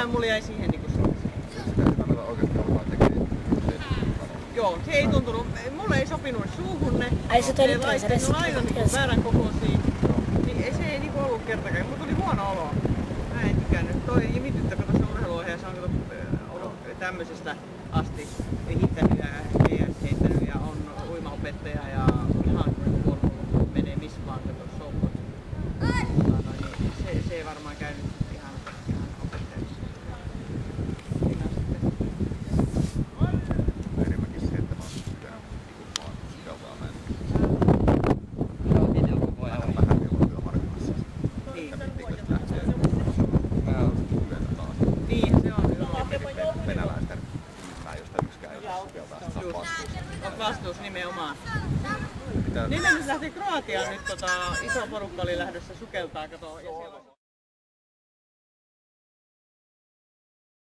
mulla jäi siihen niinku se. Sitä ei kannata oikeesti alkaa tekemään. Joo, se ei tuntunut, mulle ei sopinut suuhun ne. Ai se toi nyt laitteet, ne on aina niinku väärän kokoisia. Niin se ei niinku ollut kertakaan, mulla tuli huono olo. Mä en tykännyt. Toi Jimi tyttö, kato se urheiluohjaaja, on ollut tämmöisestä asti hittänyt ja heittänyt ja on uimaopettaja ja ihan kuollut, menee missä vaan kato showhot. Niin se ei varmaan käynyt ihan opettajassa. Enemmänkin se, että mä oon pitänyt vaan sieltaan näin. Vähän milloin työmarkkinoissa. Niin. Ja pittikö lähtee yleensä taas. Niin, se on. Venäläisten ryhmää, josta yksikään ei ole sieltä saa vastuussa. On vastuus nimenomaan. Mitä? Niin, lähti Kroatiaan nyt iso porukka oli lähdössä sukeltaa, kato. Ja siellä